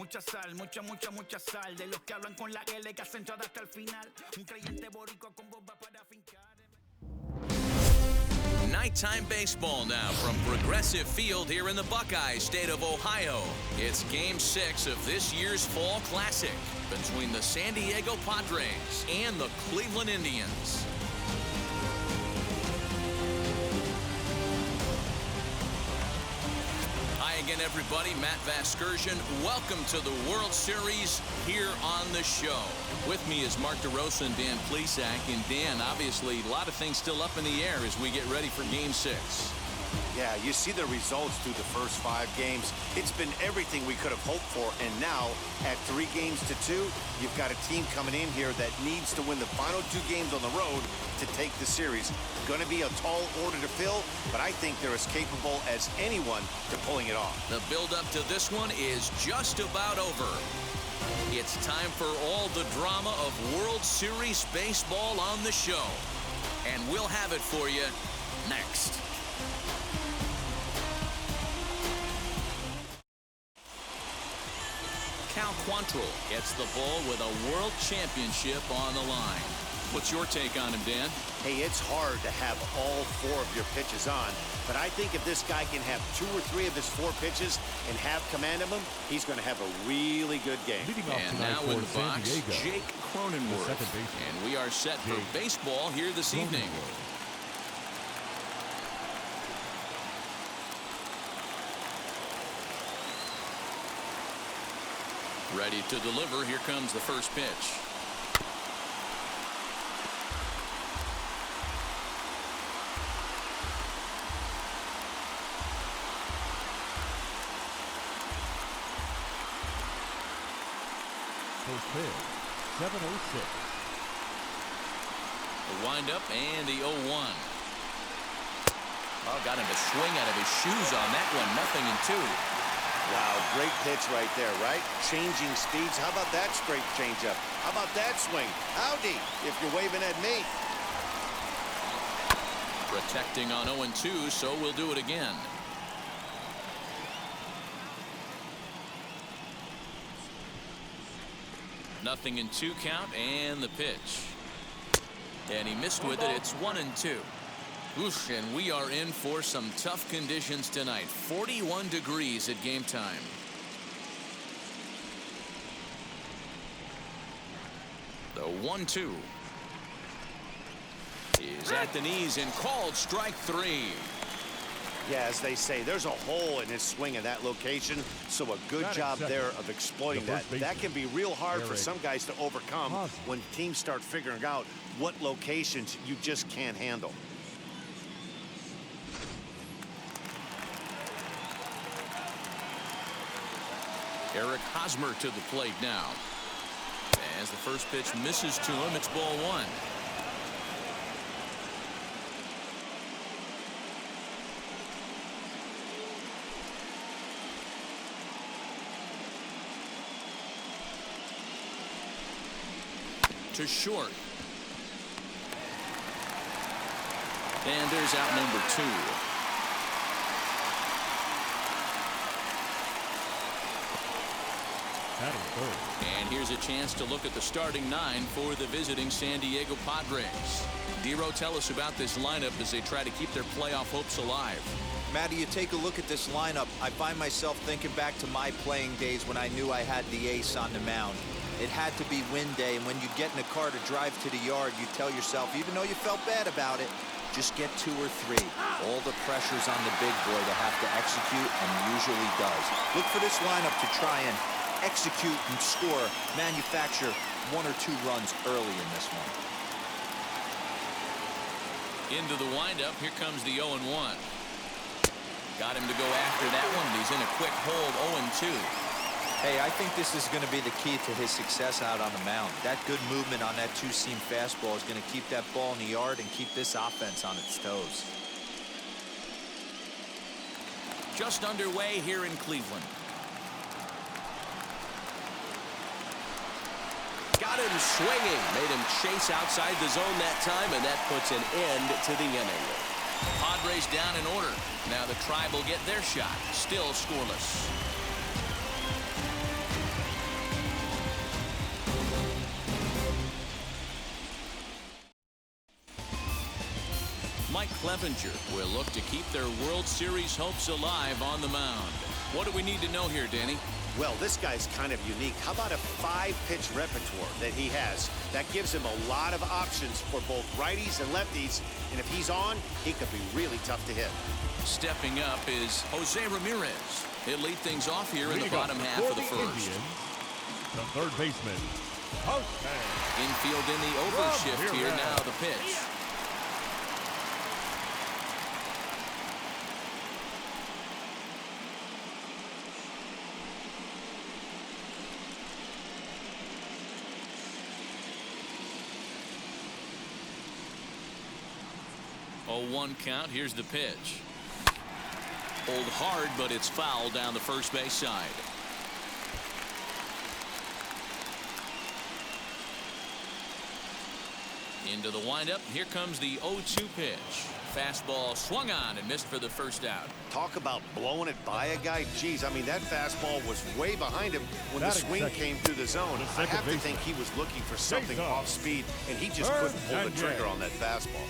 mucha sal, mucha, mucha, mucha sal. De los que hablan con la L que hacen todo hasta el final. Un creyente boricua con bomba para fincar. Nighttime baseball now from Progressive Field here in the Buckeye state of Ohio. It's Game 6 of this year's Fall Classic between the San Diego Padres and the Cleveland Indians. Hi again, everybody. Matt Vasgersian. Welcome to the World Series here on the show. With me is Mark DeRosa and Dan Plesac. And Dan, obviously, a lot of things still up in the air as we get ready for Game 6. Yeah, you see the results through the first 5 games. It's been everything we could have hoped for. And now, at 3 games to 2, you've got a team coming in here that needs to win the final 2 games on the road to take the series. Going to be a tall order to fill, but I think they're as capable as anyone to pulling it off. The build-up to this one is just about over. It's time for all the drama of World Series baseball on the show. And we'll have it for you next. Cal Quantrill gets the ball with a world championship on the line. What's your take on him, Dan? Hey, it's hard to have all 4 of your pitches on, but I think if this guy can have 2 or 3 of his 4 pitches and have command of them, he's going to have a really good game. And now in the box, Jake Cronenworth. And we are set for baseball here this evening. Ready to deliver. Here comes the first pitch. First pitch, 7:06. The windup and the 0-1. Oh, got him to swing out of his shoes on that one. 0-2. Wow, great pitch right there, right? Changing speeds. How about that straight changeup? How about that swing? Howdy, if you're waving at me. Protecting on 0-2, so we'll do it again. Nothing in 2 count, and the pitch. And he missed with it. It's 1-2. Oof, and we are in for some tough conditions tonight. 41 degrees at game time. The 1-2 is at the knees and called strike 3. Yeah, as they say, there's a hole in his swing in that location, so a good job there of exploiting that. That can be real hard for some guys to overcome when teams start figuring out what locations you just can't handle. Eric Hosmer to the plate now. As the first pitch misses to him, it's ball 1. To short. And there's out number 2. And here's a chance to look at the starting 9 for the visiting San Diego Padres. Dero, tell us about this lineup as they try to keep their playoff hopes alive. Matty, you take a look at this lineup. I find myself thinking back to my playing days when I knew I had the ace on the mound. It had to be win day, and when you get in a car to drive to the yard, you tell yourself, even though you felt bad about it, just get 2 or 3. All the pressure's on the big boy to have to execute, and usually does. Look for this lineup to try and execute and score, manufacture 1 or 2 runs early in this one. Into the windup. Here comes the 0-1. Got him to go after that one, but he's in a quick hold. 0-2. Hey, I think this is going to be the key to his success out on the mound. That good movement on that 2-seam fastball is going to keep that ball in the yard and keep this offense on its toes. Just underway here in Cleveland. Got him swinging. Made him chase outside the zone that time, and that puts an end to the inning. Padres down in order. Now the Tribe will get their shot. Still scoreless. Clevenger will look to keep their World Series hopes alive on the mound. What do we need to know here, Danny? Well, this guy's kind of unique. How about a 5-pitch repertoire that he has? That gives him a lot of options for both righties and lefties. And if he's on, he could be really tough to hit. Stepping up is Jose Ramirez. He'll lead things off here in the bottom half of the first. Indians, the third baseman, Jose. Infield in the overshift here. Now the pitch. Oh, 1 count. Here's the pitch. Pulled hard, but it's foul down the first base side. Into the windup. Here comes the 0-2 pitch. Fastball swung on and missed for the first out. Talk about blowing it by a guy. Geez, I mean, that fastball was way behind him when the swing came through the zone. I have to think he was looking for something off speed, and he just couldn't pull the trigger on that fastball.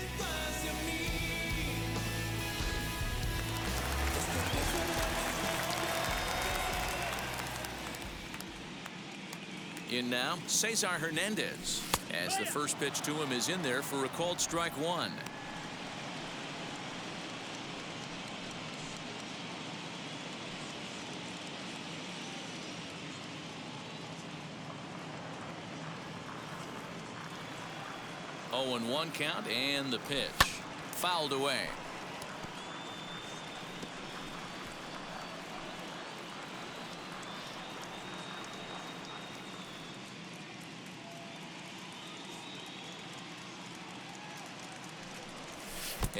In now, Cesar Hernandez, as the first pitch to him is in there for a called strike one. Oh, and 1 count, and the pitch fouled away.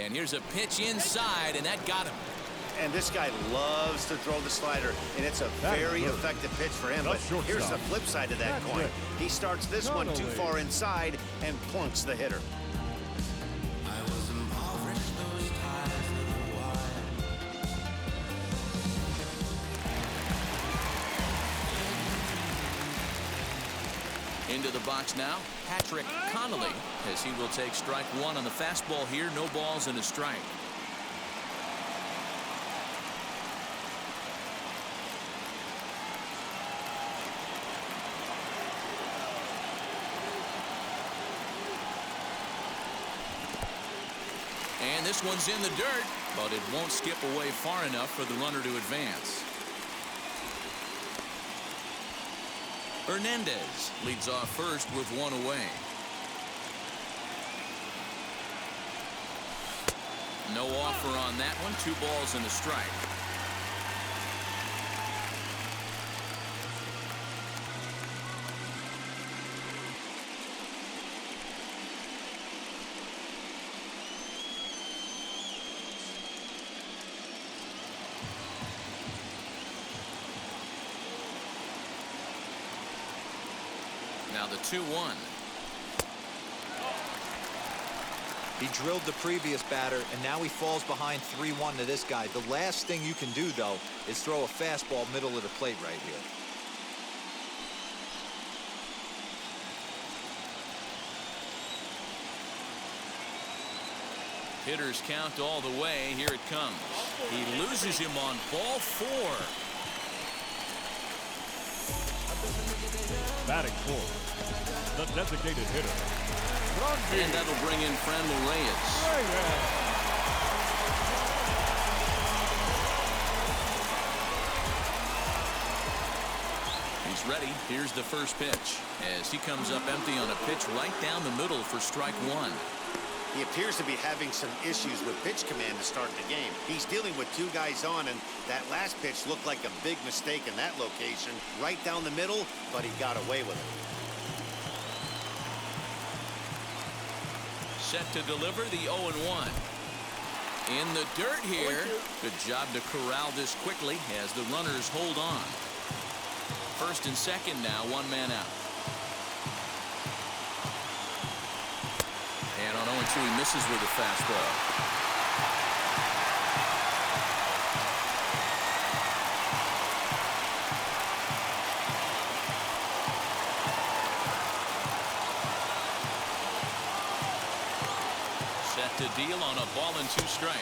And here's a pitch inside, and that got him. And this guy loves to throw the slider, and it's a very effective pitch for him. But here's the flip side of that coin. He starts this one too far inside and plunks the hitter. Into the box now, Patrick Connolly, as he will take strike one on the fastball here. No balls and a strike. And this one's in the dirt, but it won't skip away far enough for the runner to advance. Hernandez leads off first with one away. No offer on that one. 2 balls and a strike. Now the 2-1. He drilled the previous batter, and now he falls behind 3-1 to this guy. The last thing you can do, though, is throw a fastball middle of the plate right here. Hitters count all the way. Here it comes. He loses him on ball 4. Batting fourth, the designated hitter. And that'll bring in Franmil Reyes. He's ready. Here's the first pitch as he comes up empty on a pitch right down the middle for strike one. He appears to be having some issues with pitch command to start the game. He's dealing with 2 guys on, and that last pitch looked like a big mistake in that location. Right down the middle, but he got away with it. Set to deliver the 0-1. In the dirt here. Good job to corral this quickly as the runners hold on. First and second now, 1 man out. And on 0-2, he misses with a fastball. Set to deal on a ball and 2 strikes.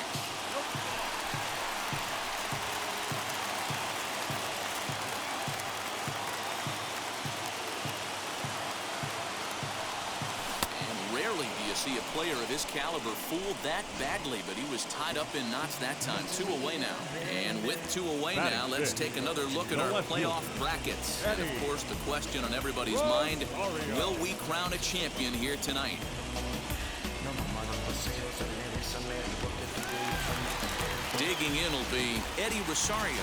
Rarely do you see a player of his caliber fooled that badly, but he was tied up in knots that time. 2 away now. And with 2 away now, let's take another look at our playoff brackets. And of course, the question on everybody's mind, will we crown a champion here tonight? Digging in will be Eddie Rosario.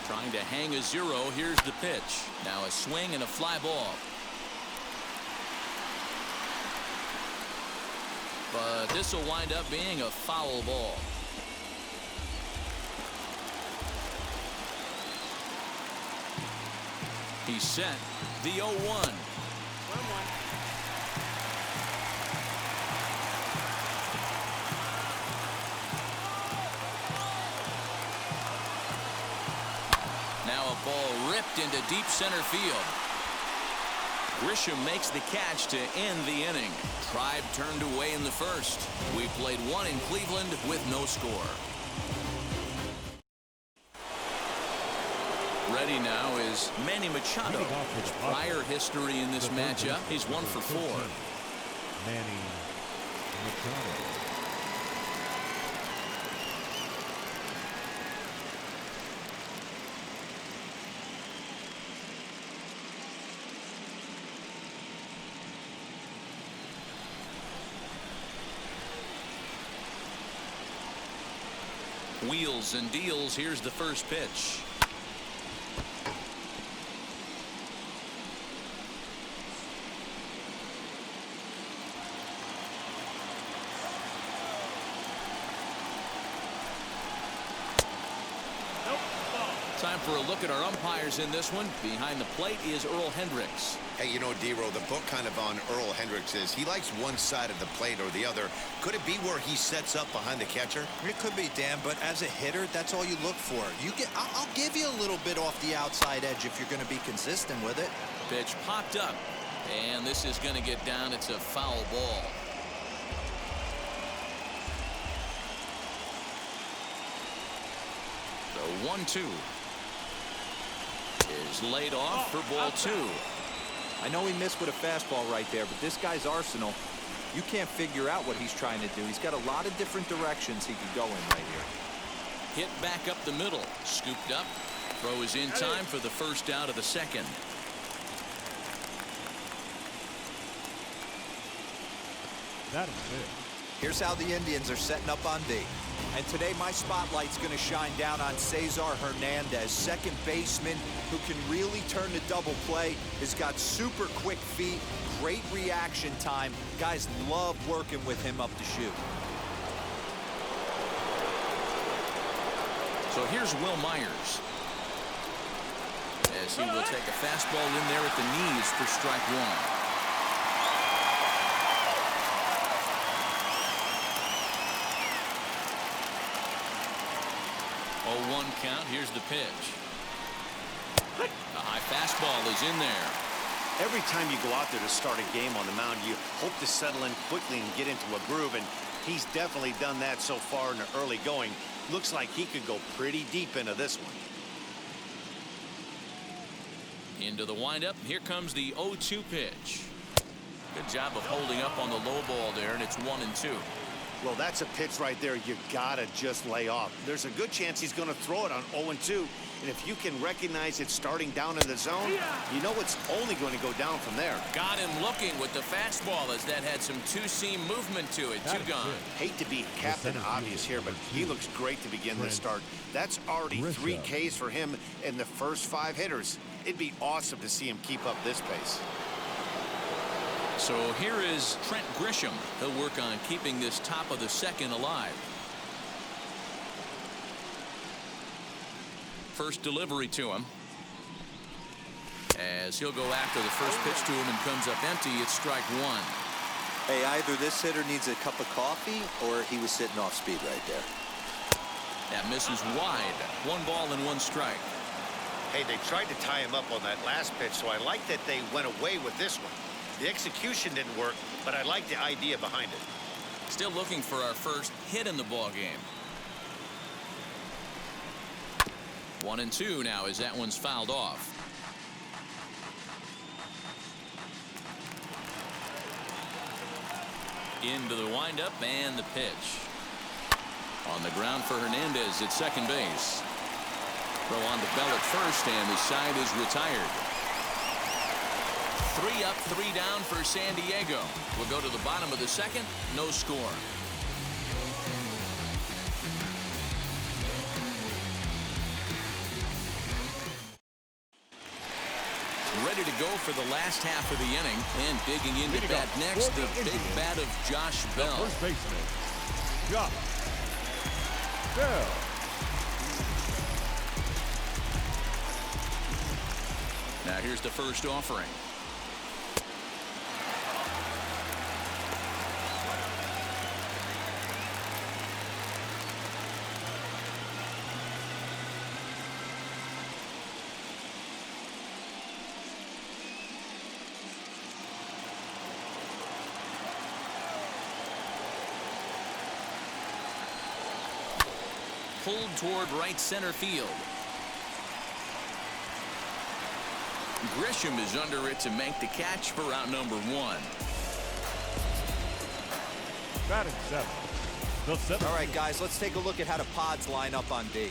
Trying to hang a 0. Here's the pitch. Now a swing and a fly ball. But this will wind up being a foul ball. He's set. The 0-1. Now a ball ripped into deep center field. Grisham makes the catch to end the inning. Tribe turned away in the first. We played 1 in Cleveland with no score. Ready now is Manny Machado. Prior history in this matchup, he's 1 for 4. Manny Machado. Wheels and deals. Here's the first pitch. Time for a look at our umpires in this one. Behind the plate is Earl Hendricks. Hey, you know, D-Row, the book kind of on Earl Hendricks is he likes one side of the plate or the other. Could it be where he sets up behind the catcher? It could be, Dan, but as a hitter, that's all you look for. I'll give you a little bit off the outside edge if you're going to be consistent with it. Pitch popped up, and this is going to get down. It's a foul ball. The 1-2 is laid off for ball 2. I know he missed with a fastball right there, but this guy's arsenal, you can't figure out what he's trying to do. He's got a lot of different directions he could go in right here. Hit back up the middle. Scooped up. Throw is in time for the first out of the second. That is it. Here's how the Indians are setting up on D. And today my spotlight's going to shine down on Cesar Hernandez, second baseman who can really turn the double play. Has got super quick feet, great reaction time. Guys love working with him up the chute. So here's Will Myers. As he will take a fastball in there at the knees for strike 1. 0-1 count. Here's the pitch. A high fastball is in there. Every time you go out there to start a game on the mound, you hope to settle in quickly and get into a groove, and he's definitely done that so far in the early going. Looks like he could go pretty deep into this one. Into the windup. Here comes the 0-2 pitch. Good job of holding up on the low ball there, and it's 1-2. Well, that's a pitch right there you gotta just lay off. There's a good chance he's going to throw it on 0-2, and if you can recognize it starting down in the zone, you know it's only going to go down from there. Got him looking with the fastball as that had some two-seam movement to it. 2 gone. Hate to be Captain Obvious here, but he looks great to begin this start. That's already 3 Ks for him in the first 5 hitters. It'd be awesome to see him keep up this pace. So here is Trent Grisham. He'll work on keeping this top of the second alive. First delivery to him. As he'll go after the first pitch to him and comes up empty, it's strike 1. Hey, either this hitter needs a cup of coffee or he was sitting off speed right there. That misses wide. 1 ball and 1 strike. Hey, they tried to tie him up on that last pitch, so I like that they went away with this one. The execution didn't work, but I like the idea behind it. Still looking for our first hit in the ball game. 1-2 now as that one's fouled off. Into the windup and the pitch. On the ground for Hernandez at second base. Throw on to Bell at first, and the side is retired. 3 up, 3 down for San Diego. We'll go to the bottom of the second. No score. Ready to go for the last half of the inning, and digging into bat next, the big bat of Josh Bell. First baseman, Josh Bell. Now here's the first offering. Pulled toward right center field. Grisham is under it to make the catch for out number 1. Batting 7. The 7th. All right, guys, let's take a look at how the Pods line up on D.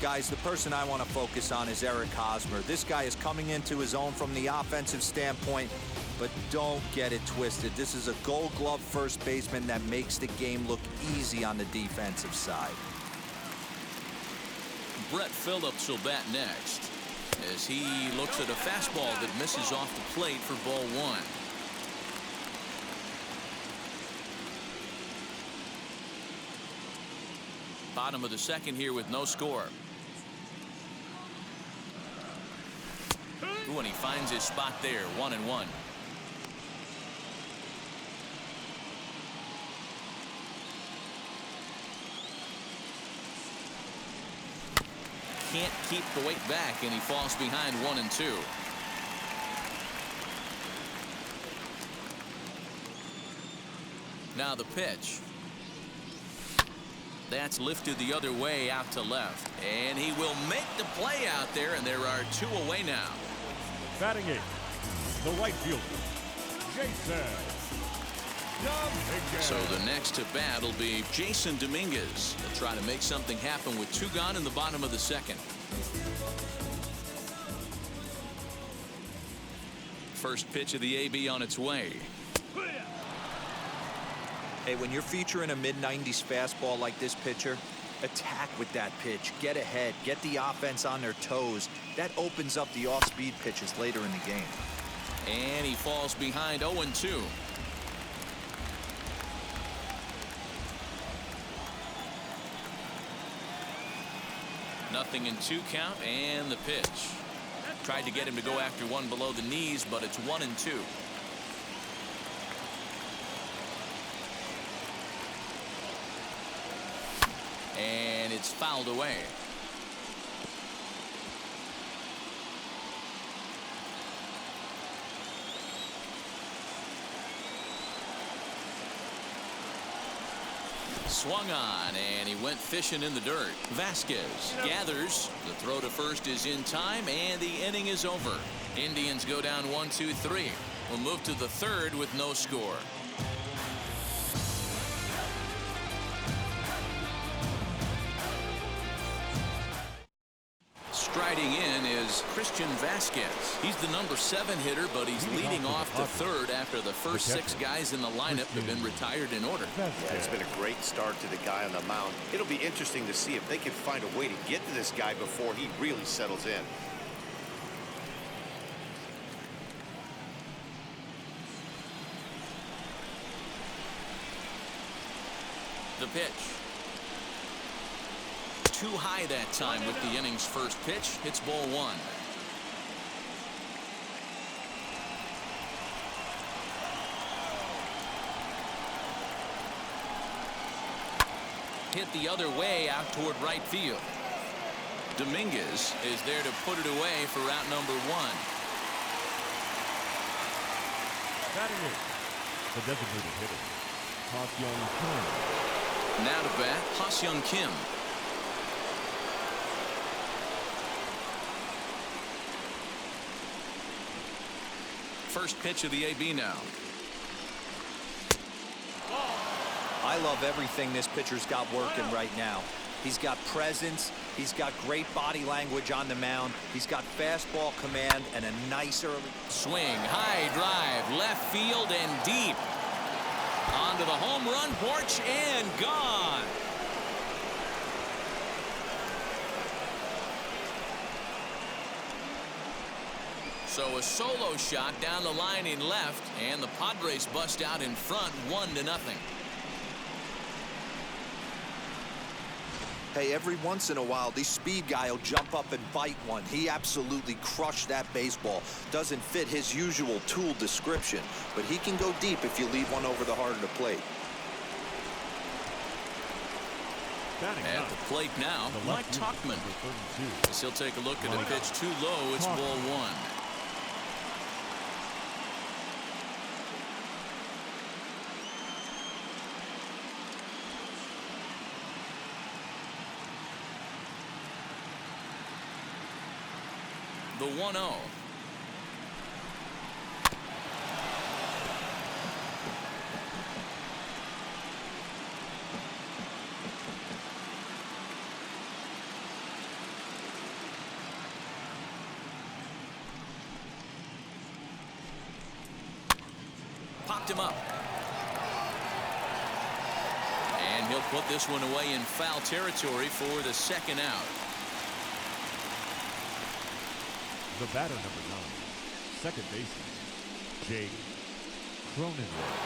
Guys, the person I want to focus on is Eric Hosmer. This guy is coming into his own from the offensive standpoint, but don't get it twisted. This is a Gold Glove first baseman that makes the game look easy on the defensive side. Brett Phillips will bat next as he looks at a fastball that misses off the plate for ball 1. Bottom of the second here with no score. Ooh, and he finds his spot there, 1-1. Can't keep the weight back, and he falls behind 1-2. Now the pitch. That's lifted the other way out to left, and he will make the play out there, and there are 2 away now. Batting 8. The right fielder, Jason Dominguez. So the next to bat will be Jason Dominguez. They'll try to make something happen with 2 gone in the bottom of the second. First pitch of the AB on its way. Hey, when you're featuring a mid-90s fastball like this pitcher, attack with that pitch. Get ahead. Get the offense on their toes. That opens up the off-speed pitches later in the game. And he falls behind 0-2. Nothing in 2 count, and the pitch. Tried to get him to go after one below the knees, but it's 1-2. And it's fouled away. Swung on, and he went fishing in the dirt. Vasquez gathers. The throw to first is in time, and the inning is over. Indians go down 1-2-3. We'll move to the third with no score. Striding in is Christian Vasquez. He's the number 7 hitter, but he's leading off the third after the first 6 guys in the lineup have been retired in order. Yeah, it's been a great start to the guy on the mound. It'll be interesting to see if they can find a way to get to this guy before he really settles in. The pitch. Too high that time with the inning's first pitch. It's ball 1. Hit the other way out toward right field. Dominguez is there to put it away for out number 1. Batting it, the designated hitter, Ha-Seong Kim. Now to bat, Ha-Seong Kim. First pitch of the AB now. I love everything this pitcher's got working right now. He's got presence. He's got great body language on the mound. He's got fastball command and a nice early Swing, high drive, left field and deep. Onto the home run porch and gone. So a solo shot down the line in left, and the Padres bust out in front 1-0. Hey, every once in a while, this speed guy will jump up and bite one. He absolutely crushed that baseball. Doesn't fit his usual tool description, but he can go deep if you leave one over the heart of the plate. At the plate now, Mike Tauchman. As he'll take a look at a pitch too low. It's ball 1. The 1-0. Popped him up. And he'll put this one away in foul territory for the second out. The batter, number 9, second baseman, Jake Cronenworth.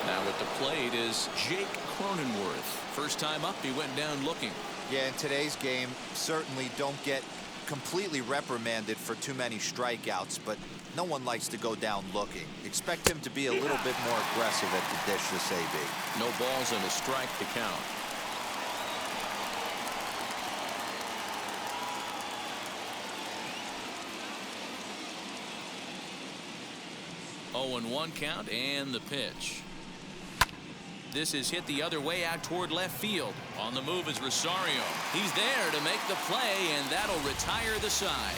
Now at the plate is Jake Cronenworth. First time up, he went down looking. Yeah, in today's game, certainly don't get completely reprimanded for too many strikeouts, but no one likes to go down looking. Expect him to be a little bit more aggressive at the dish this AB. No balls and a strike to count. 0-1 count and the pitch. This is hit the other way out toward left field. On the move is Rosario. He's there to make the play, and that'll retire the side.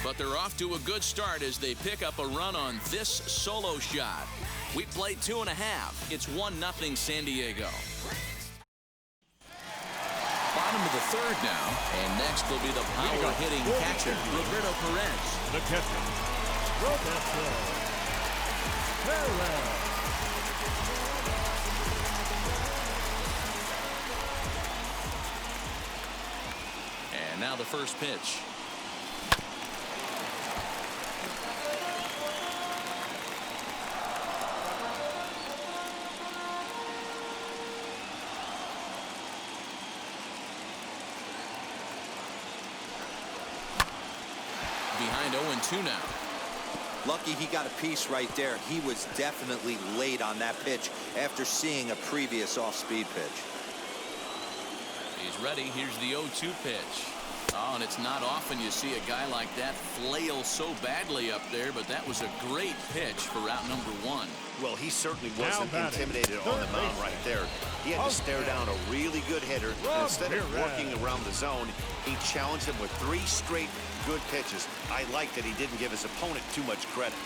But they're off to a good start as they pick up a run on this solo shot. We played 2.5. It's 1-0 San Diego. Bottom of the third now, and next will be the power-hitting catcher, Roberto Perez. The catcher, Roberto Perez. And now the first pitch. Behind 0-2 now. Lucky he got a piece right there. He was definitely late on that pitch after seeing a previous off-speed pitch. He's ready. Here's the 0-2 pitch. Oh, and it's not often you see a guy like that flail so badly up there, but that was a great pitch for route number 1. Well, he certainly wasn't intimidated on the mound right there. He had to stare down a really good hitter, and instead of working around the zone, he challenged him with 3 straight good pitches. I like that he didn't give his opponent too much credit.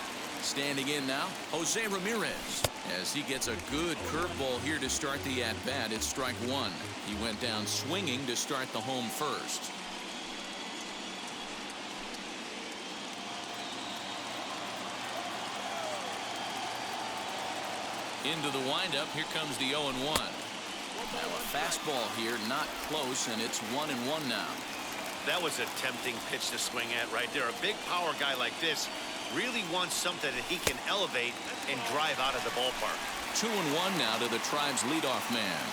Standing in now, Jose Ramirez, as he gets a good curveball here to start the at-bat. It's strike 1. He went down swinging to start the home first. Into the windup, here comes the 0-1. Now a fastball here, not close, and it's 1-1 now. That was a tempting pitch to swing at right there. A big power guy like this really wants something that he can elevate and drive out of the ballpark. 2-1 now to the Tribe's leadoff man.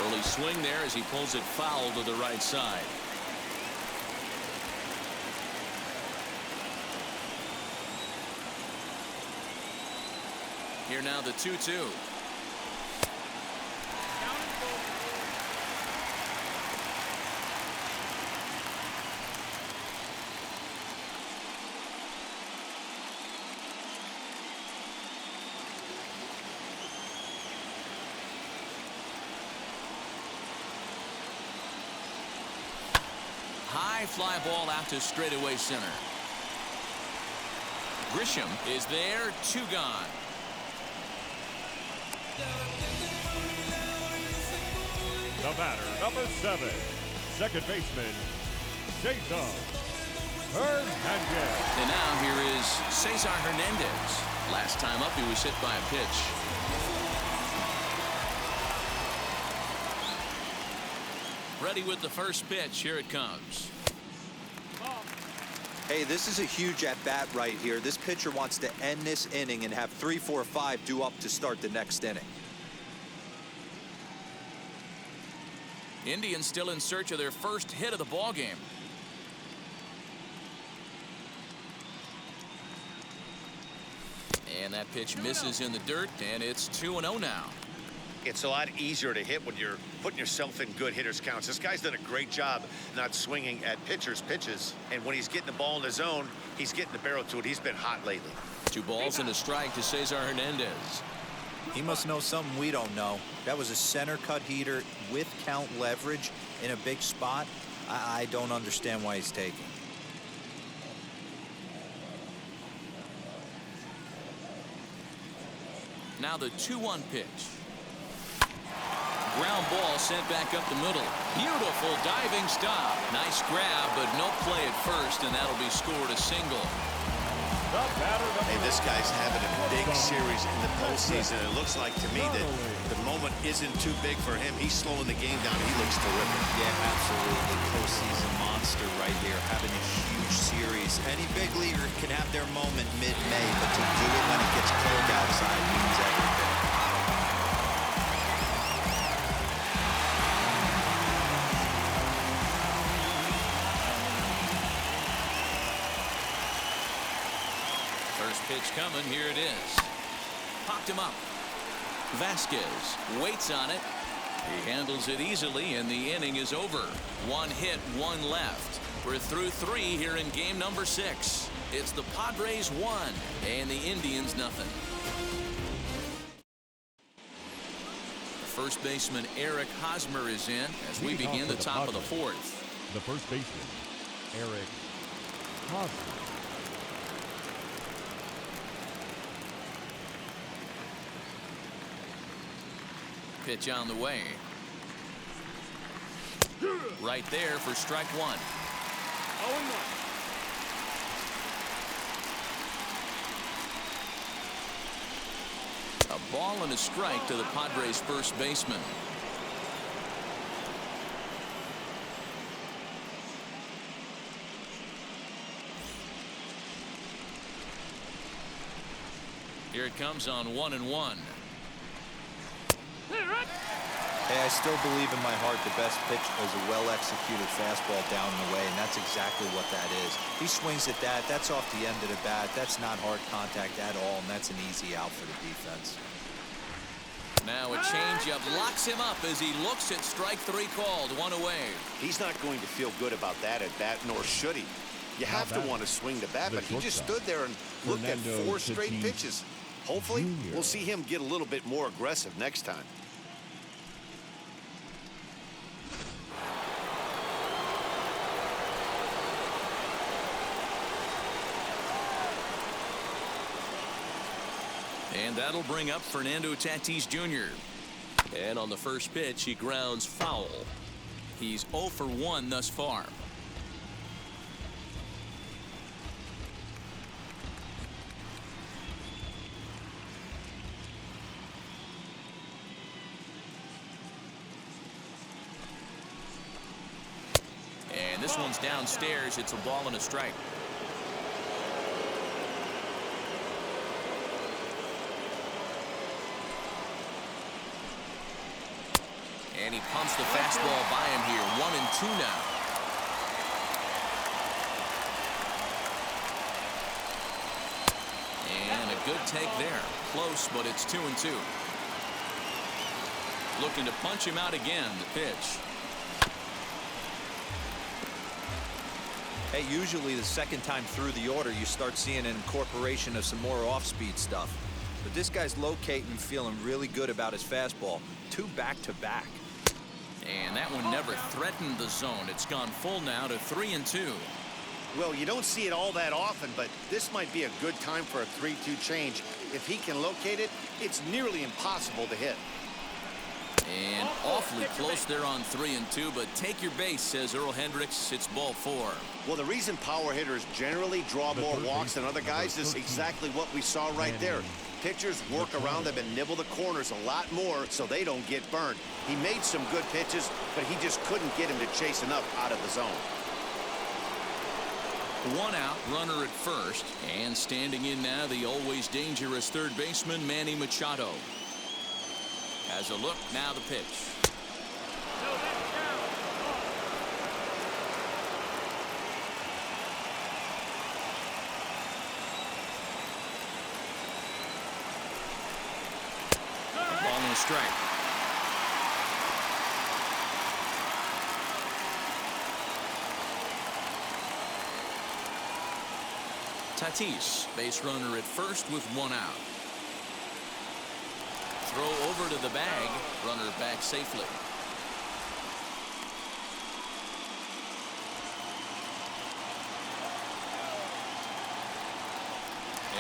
Early swing there as he pulls it foul to the right side. Here now the 2-2. High fly ball out to straightaway center. Grisham is there, 2 gone. The batter, number 7, second baseman, Cesar Hernandez. And now here is Cesar Hernandez. Last time up, he was hit by a pitch. Ready with the first pitch. Here it comes. Hey, this is a huge at-bat right here. This pitcher wants to end this inning and have 3, 4, 5 due up to start the next inning. Indians still in search of their first hit of the ballgame. And that pitch misses in the dirt, and it's 2-0 now. It's a lot easier to hit when you're putting yourself in good hitters counts. This guy's done a great job not swinging at pitchers' pitches. And when he's getting the ball in the zone, he's getting the barrel to it. He's been hot lately. 2 balls and a strike to Cesar Hernandez. He must know something we don't know. That was a center cut heater with count leverage in a big spot. I don't understand why he's taking. Now the 2-1 pitch. Ground ball sent back up the middle. Beautiful diving stop. Nice grab, but no play at first, and that'll be scored a single. Hey, this guy's having a big series in the postseason. It looks like to me that the moment isn't too big for him. He's slowing the game down. He looks terrific. Yeah, absolutely. Postseason monster right here, having a huge series. Any big leaguer can have their moment mid-May, but to do it when it gets cold outside means everything. Pitch coming. Here it is. Popped him up. Vasquez waits on it. He handles it easily, and the inning is over. 1 hit, 1 left. We're through 3 here in game number 6. It's the Padres 1 and the Indians nothing. First baseman Eric Hosmer is in as we begin the top of the 4th. The first baseman, Eric Hosmer. Pitch on the way. Right there for strike 1. 0-1. A ball and a strike to the Padres first baseman. Here it comes on 1-1. Hey, I still believe in my heart the best pitch is a well-executed fastball down and away, and that's exactly what that is. He swings at that. That's off the end of the bat. That's not hard contact at all, and that's an easy out for the defense. Now a changeup locks him up as he looks at strike 3 called. 1 away. He's not going to feel good about that at bat, nor should he. You have to want to swing the bat, but he just stood there and looked at 4 straight pitches. Hopefully, we'll see him get a little bit more aggressive next time. And that'll bring up Fernando Tatis Jr. And on the first pitch, he grounds foul. He's 0 for 1 thus far. And this one's downstairs. It's a ball and a strike. And he pumps the fastball by him here. 1-2 now. And a good take there. Close, but it's 2-2. Looking to punch him out again. The pitch. Hey, usually the second time through the order, you start seeing an incorporation of some more off-speed stuff. But this guy's locating and feeling really good about his fastball. 2 back-to-back. And that one never threatened the zone. It's gone full now to 3-2. Well, you don't see it all that often, but this might be a good time for a 3-2 change. If he can locate it, it's nearly impossible to hit. And awfully close there on 3-2, but take your base, says Earl Hendricks. It's ball 4. Well, the reason power hitters generally draw more walks than other guys is exactly what we saw right there. Pitchers work around them and nibble the corners a lot more so they don't get burned. He made some good pitches, but he just couldn't get him to chase enough out of the zone. 1 out, runner at first, and standing in now the always dangerous third baseman Manny Machado. Has a look, now the pitch. Ball and a strike. Tatis, base runner at first with 1 out. Throw over to the bag, runner back safely.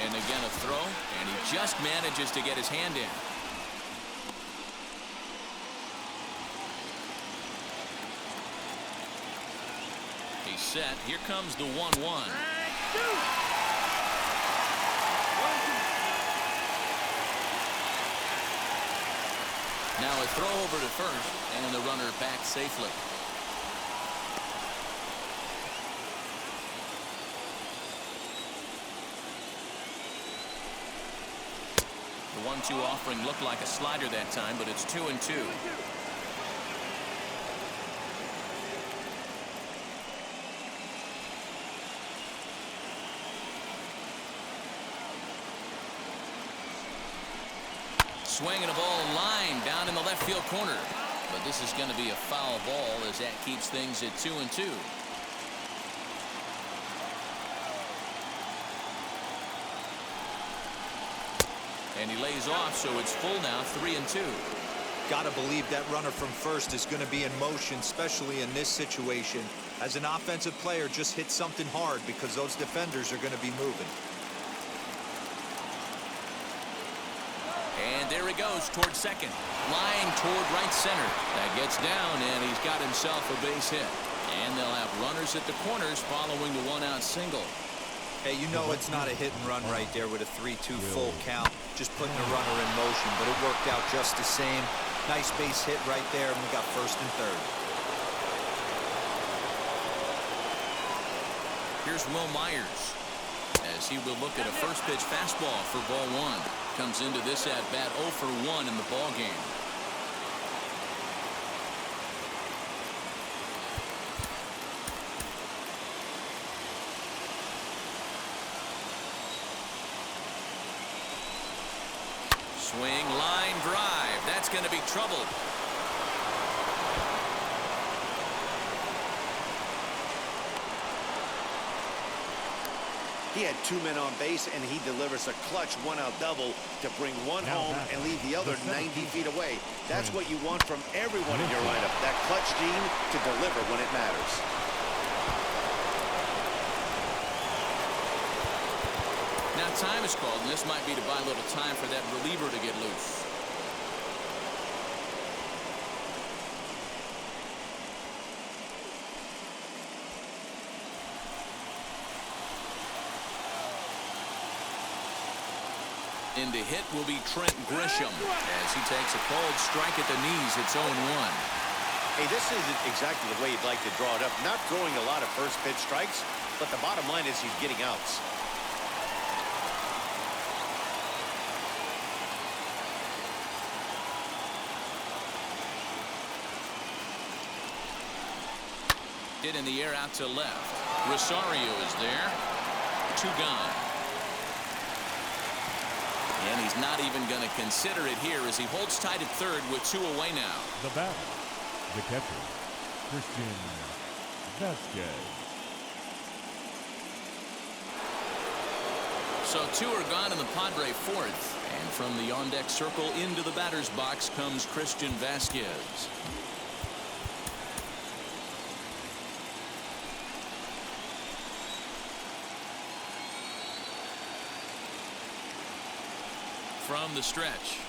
And again a throw, and he just manages to get his hand in. He's set. Here comes the 1-1. Now a throw over to first, and the runner back safely. The 1-2 offering looked like a slider that time, but it's 2-2. Swinging a ball line down in the left field corner. But this is going to be a foul ball as that keeps things at 2-2. And he lays off, so it's full now, 3-2. Gotta believe that runner from first is going to be in motion, especially in this situation. As an offensive player, just hit something hard because those defenders are going to be moving. And there he goes toward second. Line toward right center. That gets down, and he's got himself a base hit. And they'll have runners at the corners following the 1-out single. Hey, you know it's not a hit and run right there with a 3-2 full count. Just putting the runner in motion, but it worked out just the same. Nice base hit right there, and we got first and third. Here's Will Myers as he will look at a first pitch fastball for ball 1. Comes into this at bat 0 for 1 in the ball game. Swing, line drive. That's going to be trouble. He had 2 men on base, and he delivers a clutch 1-out double to bring one home and leave the other 90 feet away. That's what you want from everyone in your lineup, that clutch gene to deliver when it matters. Now time is called, and this might be to buy a little time for that reliever to get loose. In to hit will be Trent Grisham as he takes a cold strike at the knees. It's 0-1. Hey, this isn't exactly the way you'd like to draw it up. Not throwing a lot of first pitch strikes, but the bottom line is he's getting outs. Hit in the air out to left. Rosario is there. 2 gone. And he's not even going to consider it here as he holds tight at third with 2 away now. The batter, the catcher, Christian Vasquez. So 2 are gone in the Padre fourth. And from the on-deck circle into the batter's box comes Christian Vasquez. From the stretch.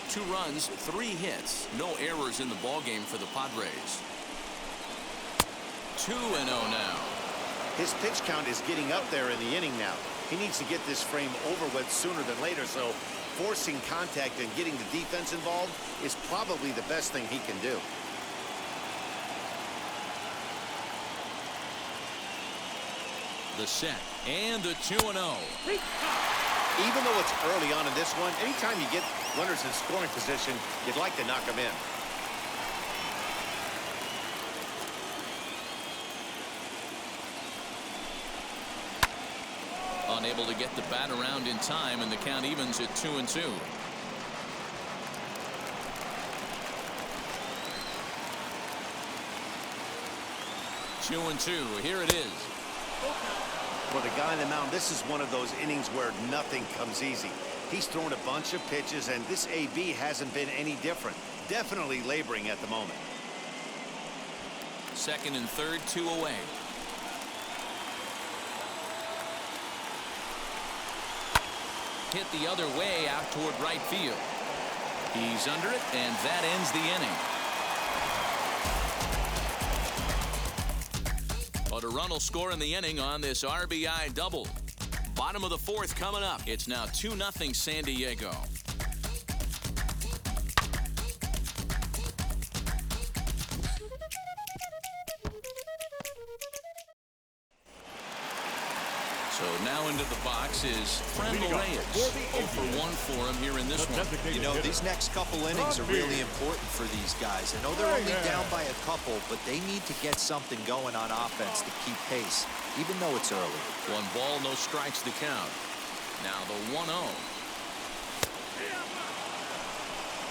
Two runs, 3 hits, no errors in the ballgame for the Padres. 2-0 now. His pitch count is getting up there in the inning now. He needs to get this frame over with sooner than later, so forcing contact and getting the defense involved is probably the best thing he can do. The set and the 2-0. Even though it's early on in this one, anytime you get runners in scoring position, you'd like to knock them in. Unable to get the bat around in time, and the count evens at 2-2. Two and two. Here it is. For the guy on the mound, this is one of those innings where nothing comes easy. He's thrown a bunch of pitches, and this AB hasn't been any different. Definitely laboring at the moment. Second and third, 2 away. Hit the other way out toward right field. He's under it, and that ends the inning. But a run will score in the inning on this RBI double. Bottom of the fourth coming up. It's now 2-0 San Diego. So now into the box is Friendly Reyes. 0 for 1 for him here in this one. You know, these next couple innings are really important for these guys. I know they're only down by a couple, but they need to get something going on offense to keep pace, even though it's early. 1 ball, no strikes the count. Now the 1-0.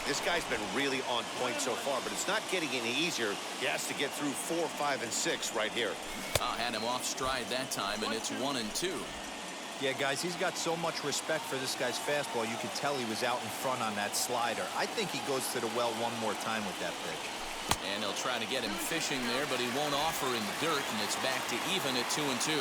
This guy's been really on point so far, but it's not getting any easier. He has to get through 4, 5, and 6 right here. Had him off stride that time, and it's 1-2. Yeah, guys, he's got so much respect for this guy's fastball. You could tell he was out in front on that slider. I think he goes to the well one more time with that pitch. And he'll try to get him fishing there, but he won't offer in the dirt, and it's back to even at 2-2.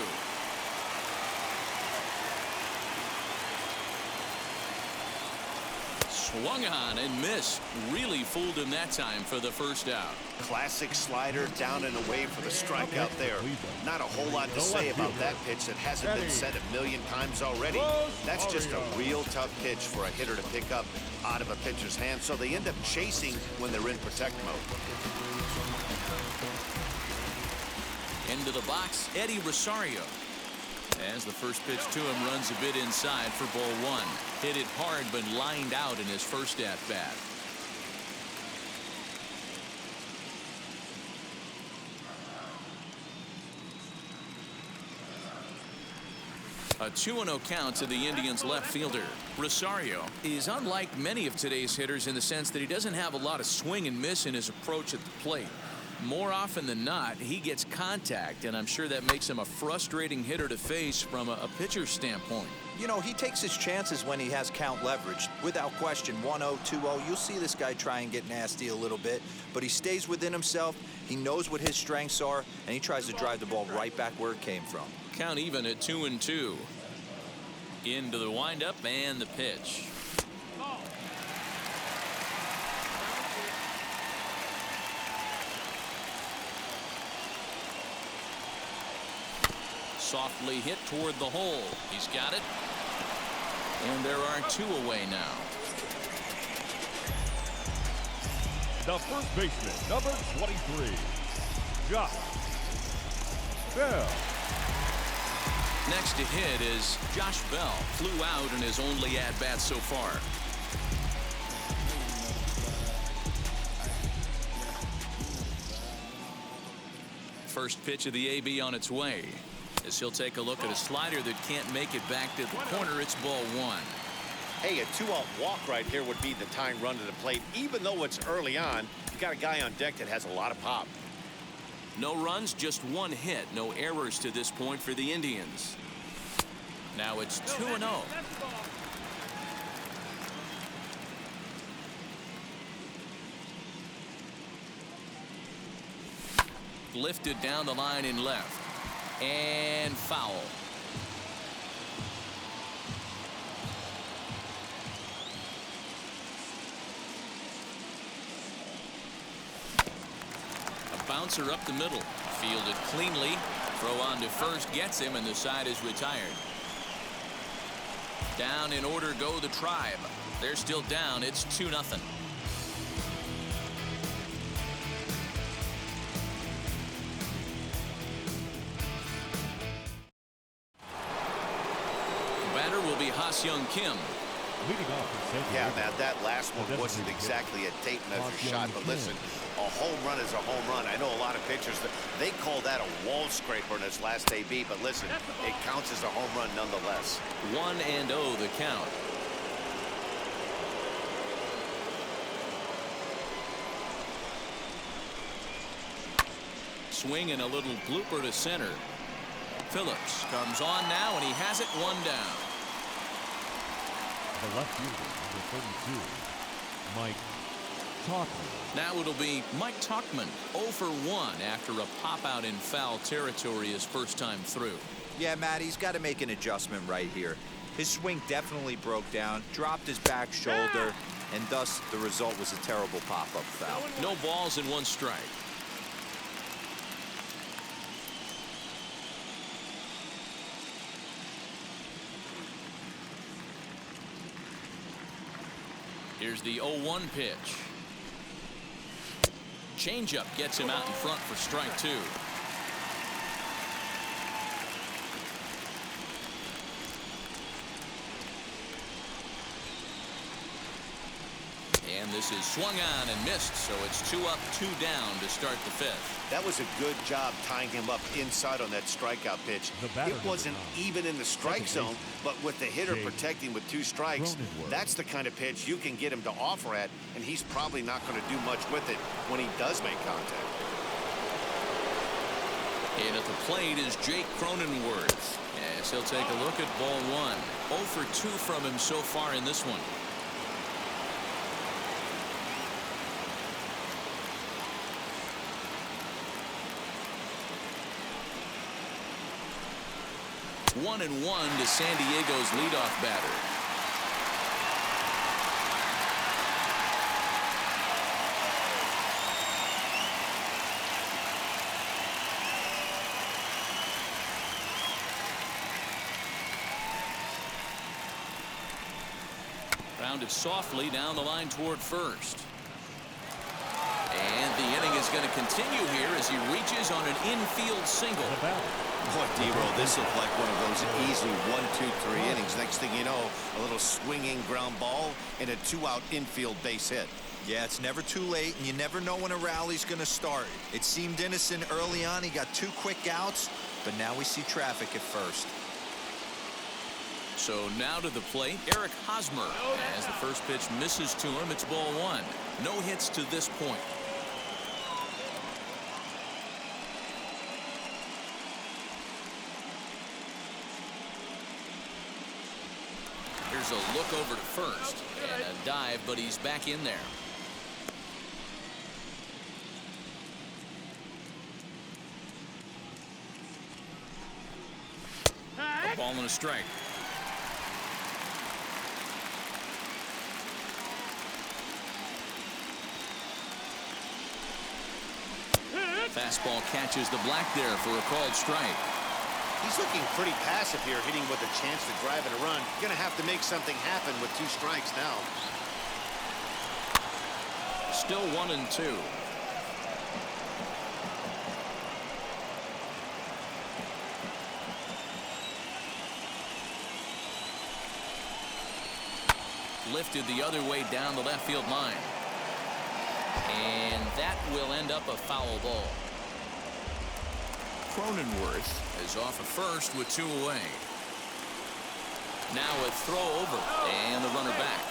Swung on and missed. Really fooled him that time for the first out. Classic slider down and away for the strikeout there. Not a whole lot to say about that pitch that hasn't been said a million times already. That's just a real tough pitch for a hitter to pick up out of a pitcher's hand, so they end up chasing when they're in protect mode. Into the box, Eddie Rosario. As the first pitch to him runs a bit inside for ball 1. Hit it hard, but lined out in his first at-bat. A 2-0 count to the Indians' left fielder. Rosario is unlike many of today's hitters in the sense that he doesn't have a lot of swing and miss in his approach at the plate. More often than not, he gets contact, and I'm sure that makes him a frustrating hitter to face from a pitcher's standpoint. You know, he takes his chances when he has count leverage. Without question, 1-0, 2-0, you'll see this guy try and get nasty a little bit, but he stays within himself. He knows what his strengths are, and he tries to drive the ball right back where it came from. Count even at 2-2. Into the windup and the pitch. Softly hit toward the hole. He's got it. And there are 2 away now. The first baseman, number 23, Josh Bell. Next to hit is Josh Bell. Flew out in his only at-bat so far. first pitch of the AB on its way. As he'll take a look at a slider that can't make it back to the corner, it's ball one. Hey, a 2-out walk right here would be the tying run to the plate. Even though it's early on, you got a guy on deck that has a lot of pop. No runs, just one hit. No errors to this point for the Indians. Now it's 2-0. Lifted down the line in left. And foul. A bouncer up the middle. Fielded cleanly. Throw on to first gets him, and the side is retired. Down in order go the Tribe. They're still down. It's 2-0. Will be Ha-Seong Kim. Yeah, man, that last one wasn't exactly a tape measure shot, but listen, a home run is a home run. I know a lot of pitchers, they call that a wall scraper in his last AB, but listen, it counts as a home run nonetheless. 1-0 the count. Swing and a little blooper to center. Phillips comes on now, and he has it one down. The left fielder, number 32, Mike Tauchman. Now it'll be Mike Tauchman, 0 for 1 after a pop-out in foul territory his first time through. Yeah, Matt, he's got to make an adjustment right here. His swing definitely broke down, dropped his back shoulder, and thus the result was a terrible pop-up foul. No balls and 1 strike. Here's the 0-1 pitch. Changeup gets him out in front for strike 2. And this is swung on and missed, so it's 2 up, 2 down to start the 5th. That was a good job tying him up inside on that strikeout pitch. It wasn't even in the strike zone, but with the hitter protecting with 2 strikes, that's the kind of pitch you can get him to offer at, and he's probably not going to do much with it when he does make contact. And at the plate is Jake Cronenworth, as he'll take a look at ball 1. 0 for 2 from him so far in this one. One and 1 to San Diego's leadoff batter. Rounded softly down the line toward first. And the inning is going to continue here as he reaches on an infield single. Boy, D-Roll, this looked like one of those easy 1, 2, 3 innings. Next thing you know, a little swinging ground ball and a 2-out infield base hit. Yeah, it's never too late, and you never know when a rally's going to start. It seemed innocent early on. He got 2 quick outs, but now we see traffic at first. So now to the plate, Eric Hosmer. As the first pitch misses to him, it's ball 1. No hits to this point. Here's a look over to first and a dive, but he's back in there. A ball and a strike. Fastball catches the black there for a called strike. He's looking pretty passive here, hitting with a chance to drive in a run. Going to have to make something happen with 2 strikes now. Still 1 and 2. Lifted the other way down the left field line. And that will end up a foul ball. Cronenworth is off at first with 2 away. Now a throw over and the runner back.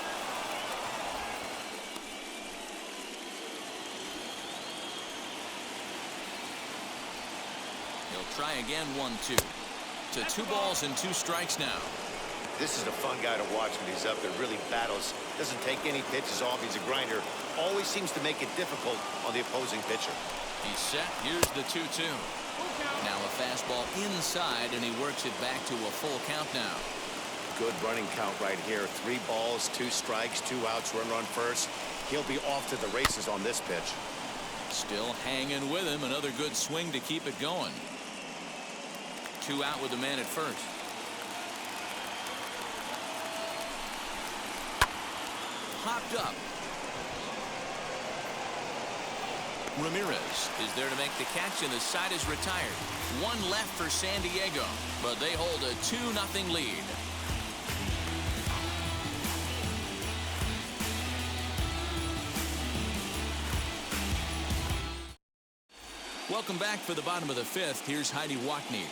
He'll try again 1-2 to 2 balls and 2 strikes now. This is a fun guy to watch when he's up there. Really battles. Doesn't take any pitches off. He's a grinder. Always seems to make it difficult on the opposing pitcher. He's set. Here's the 2-2. Now a fastball inside, and he works it back to a full count now. Good running count right here. 3 balls, 2 strikes, 2 outs, runner on first. He'll be off to the races on this pitch. Still hanging with him. Another good swing to keep it going. 2 out with the man at first. Popped up. Ramirez is there to make the catch, and the side is retired. 1 left for San Diego, but they hold a 2-0 lead. Welcome back for the bottom of the 5th. Here's Heidi Watney.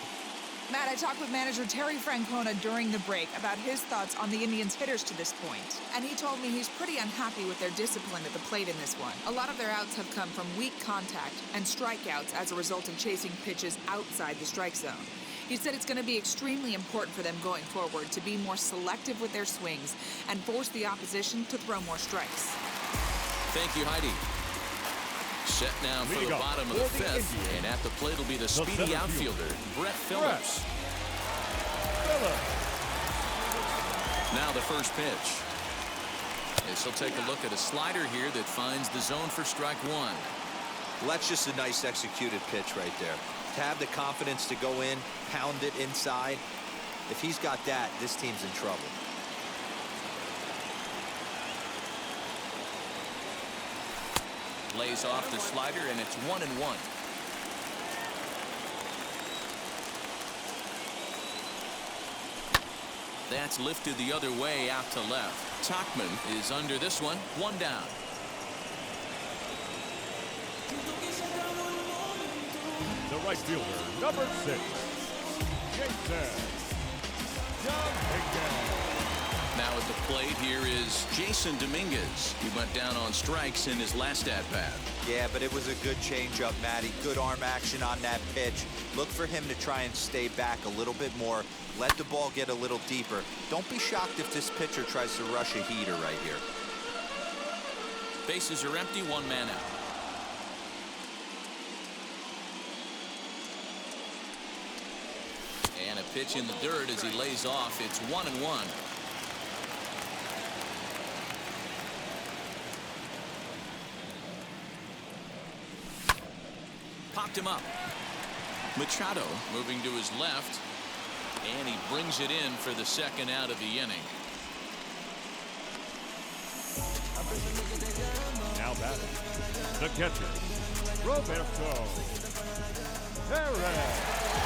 Matt, I talked with manager Terry Francona during the break about his thoughts on the Indians' hitters to this point. And he told me he's pretty unhappy with their discipline at the plate in this one. A lot of their outs have come from weak contact and strikeouts as a result of chasing pitches outside the strike zone. He said it's going to be extremely important for them going forward to be more selective with their swings and force the opposition to throw more strikes. Thank you, Heidi. Set now for the bottom of the 5th, and at the plate will be the speedy outfielder, Brett Phillips. Now the first pitch. This will take a look at a slider here that finds the zone for strike 1. Well, that's just a nice executed pitch right there. To have the confidence to go in, pound it inside. If he's got that, this team's in trouble. Lays off the slider, and it's 1-1. That's lifted the other way out to left. Tachman is under this one. 1 down. The right fielder, number 6, Jason Dominguez. Now at the plate here is Jason Dominguez. He went down on strikes in his last at-bat. Yeah, but it was a good changeup, Matty. Good arm action on that pitch. Look for him to try and stay back a little bit more. Let the ball get a little deeper. Don't be shocked if this pitcher tries to rush a heater right here. Bases are empty, 1 man out. And a pitch in the dirt as he lays off. It's 1-1. Popped him up. Machado moving to his left, and he brings it in for the 2nd out of the inning. Now batting, the catcher, Roberto Perez.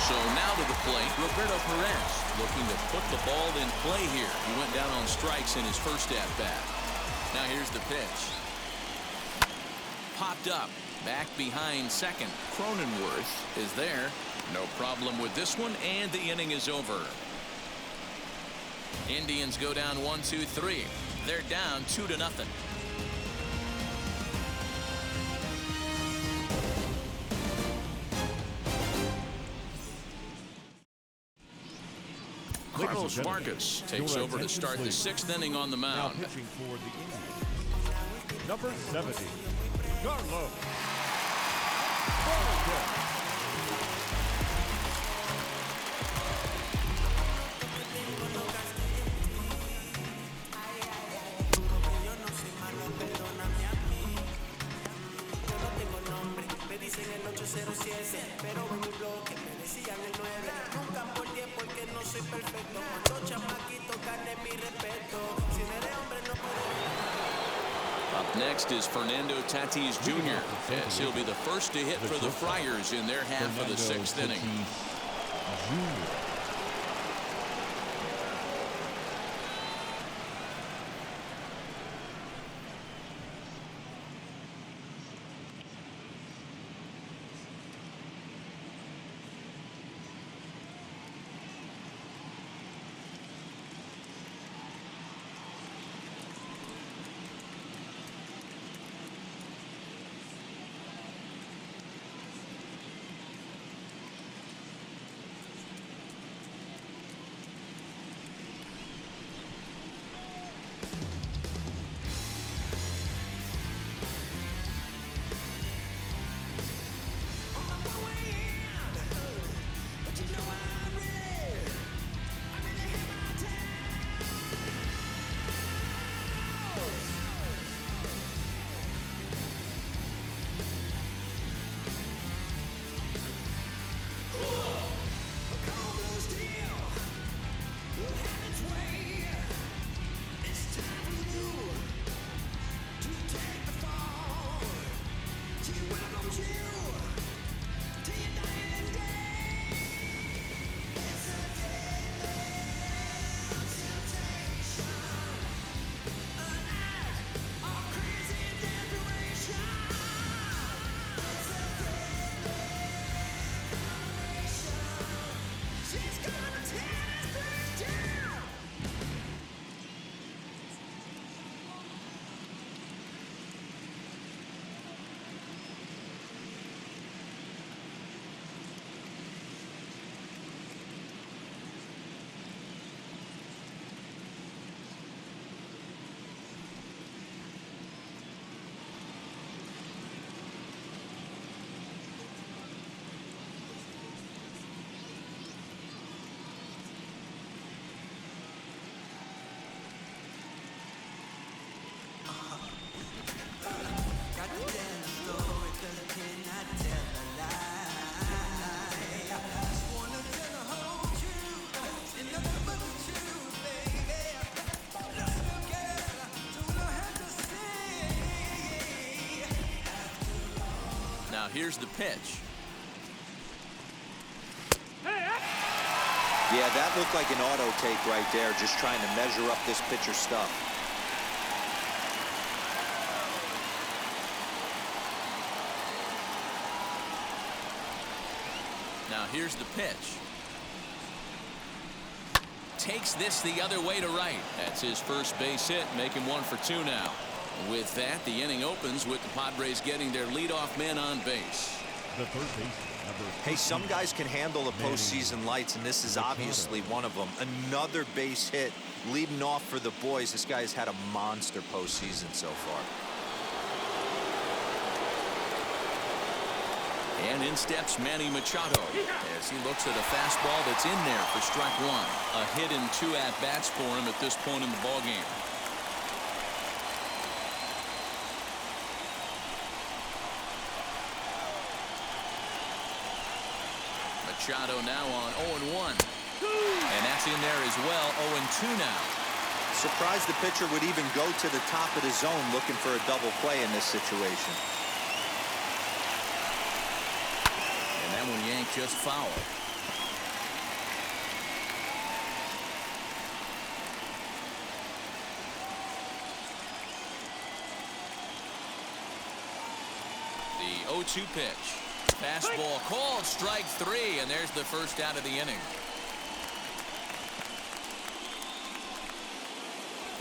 So now to the plate, Roberto Perez looking to put the ball in play here. He went down on strikes in his first at-bat. Now here's the pitch. Popped up. Back behind second. Cronenworth is there. No problem with this one, and the inning is over. Indians go down 1-2-3. They're down 2-0. Carlos Vargas takes over to start the 6th inning on the mound. Now pitching for the Indians, number 70, Carlos. Up next is Fernando Tatis Jr. as he'll be the first to hit for the Friars in their half of the 6th inning. here's the pitch. Yeah, that looked like an auto take right there, just trying to measure up this pitcher's stuff. Now here's the pitch. Takes this the other way to right. That's his first base hit, making 1 for 2 now. With that, the inning opens with the Padres getting their leadoff man on base. The third baseman, number Hey, some guys can handle the postseason lights, and this is obviously one of them. Another base hit leading off for the boys. This guy's had a monster postseason so far. And in steps Manny Machado as he looks at a fastball that's in there for strike 1. A hit in 2 at-bats for him at this point in the ballgame. Machado now on 0-1. And that's in there as well, 0-2 now. Surprised the pitcher would even go to the top of the zone looking for a double play in this situation. And that one yanked just foul. The 0-2 pitch. Fastball called, strike 3, and there's the first out of the inning.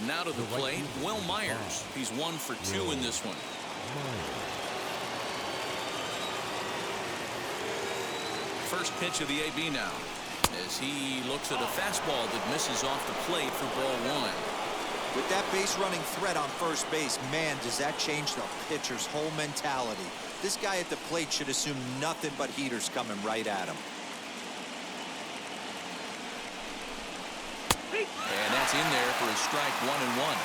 Now to the plate, Will Myers. He's 1 for 2 in this one. First pitch of the AB now, as he looks at a fastball that misses off the plate for ball 1. With that base running threat on first base, man, does that change the pitcher's whole mentality. This guy at the plate should assume nothing but heaters coming right at him. And that's in there for a strike 1-1.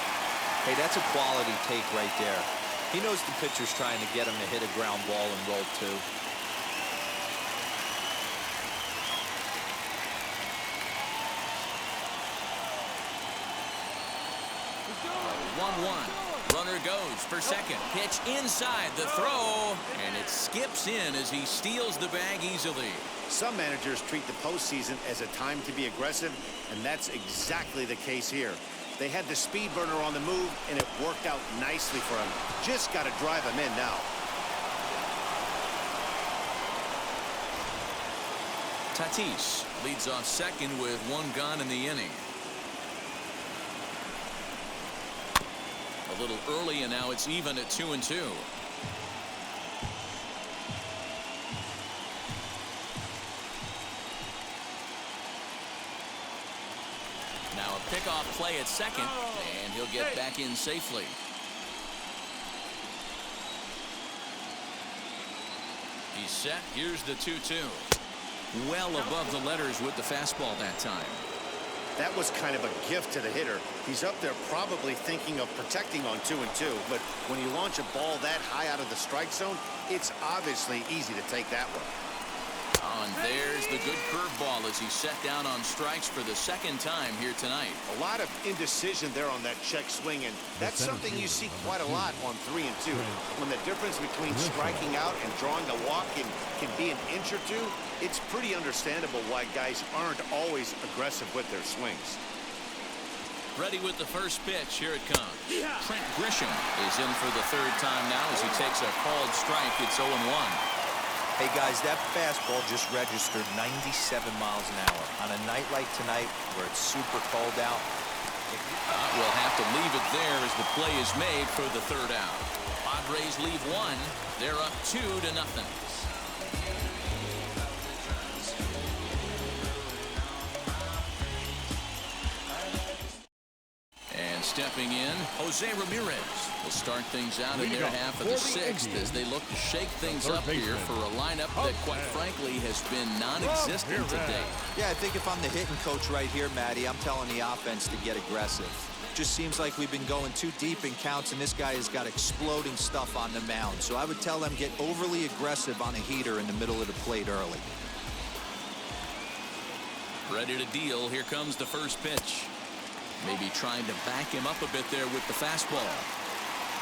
Hey, that's a quality take right there. He knows the pitcher's trying to get him to hit a ground ball and roll 2. 1-1. Runner goes for second. Pitch inside the throw, and it skips in as he steals the bag easily. Some managers treat the postseason as a time to be aggressive, and that's exactly the case here. They had the speed burner on the move, and it worked out nicely for him. Just got to drive him in now. Tatis leads off second with 1 gone in the inning. A little early, and now it's even at 2-2. Now a pickoff play at second, and he'll get back in safely. He's set. Here's the 2-2. Well above the letters with the fastball that time. That was kind of a gift to the hitter. He's up there probably thinking of protecting on 2-2, but when you launch a ball that high out of the strike zone, it's obviously easy to take that one. And there's the good curveball as he's set down on strikes for the second time here tonight. A lot of indecision there on that check swing, and that's something you see quite a lot on 3-2. When the difference between striking out and drawing a walk can be an inch or 2, it's pretty understandable why guys aren't always aggressive with their swings. Ready with the first pitch. Here it comes. Trent Grisham is in for the 3rd time now as he takes a called strike. It's 0-1. Hey, guys, that fastball just registered 97 miles an hour. On a night like tonight where it's super cold out. We'll have to leave it there as the play is made for the 3rd out. Padres leave 1. They're up 2-0. Stepping in, Jose Ramirez will start things out in their half of the 6th as they look to shake things up here for a lineup that, quite frankly, has been non-existent today. Yeah, I think if I'm the hitting coach right here, Matty, I'm telling the offense to get aggressive. Just seems like we've been going too deep in counts, and this guy has got exploding stuff on the mound. So I would tell them get overly aggressive on a heater in the middle of the plate early. Ready to deal. Here comes the first pitch. Maybe trying to back him up a bit there with the fastball.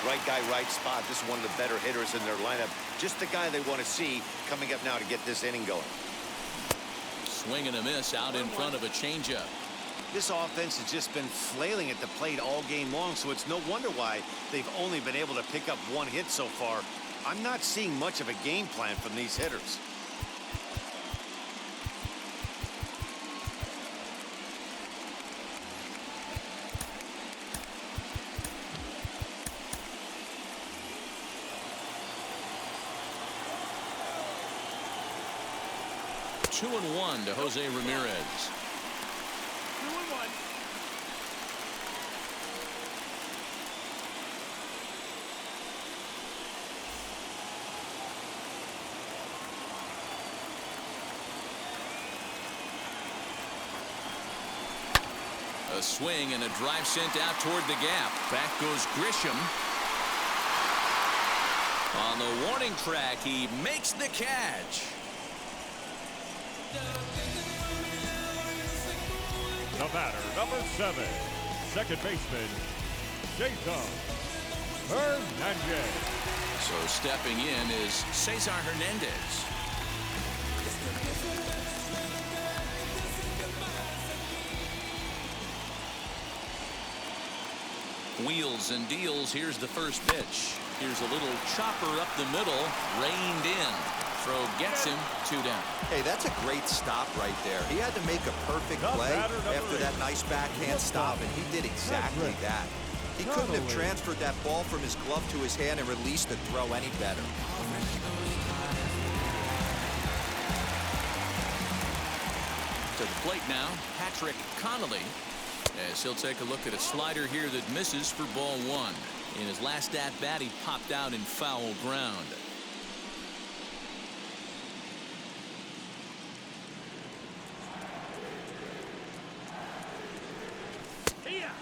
Right guy, right spot. This is one of the better hitters in their lineup. Just the guy they want to see coming up now to get this inning going. Swing and a miss out in front of a changeup. This offense has just been flailing at the plate all game long, so it's no wonder why they've only been able to pick up one hit so far. I'm not seeing much of a game plan from these hitters. Two and one to Jose Ramirez. 2-1. A swing and a drive sent out toward the gap. Back goes Grisham. On the warning track, he makes the catch. The batter, number 7, second baseman, Cesar Hernandez. So stepping in is Cesar Hernandez. Wheels and deals. Here's the first pitch. Here's a little chopper up the middle, reined in. Throw gets him, 2 down. Hey, that's a great stop right there. He had to make a perfect play after that nice backhand stop, and he did exactly that. He couldn't have transferred that ball from his glove to his hand and released the throw any better. To the plate now, Patrick Connolly, as he'll take a look at a slider here that misses for ball 1. In his last at-bat, he popped out in foul ground.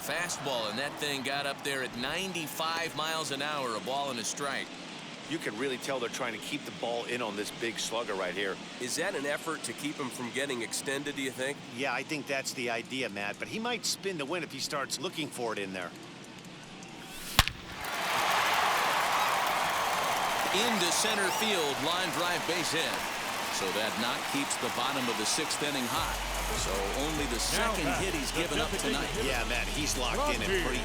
Fastball, and that thing got up there at 95 miles an hour, a ball and a strike. You can really tell they're trying to keep the ball in on this big slugger right here. Is that an effort to keep him from getting extended, do you think? Yeah, I think that's the idea, Matt, but he might spin to win if he starts looking for it in there. Into center field, line drive base hit. So that knock keeps the bottom of the 6th inning hot. So only the second hit he's given up tonight. Yeah, Matt, he's locked in and pretty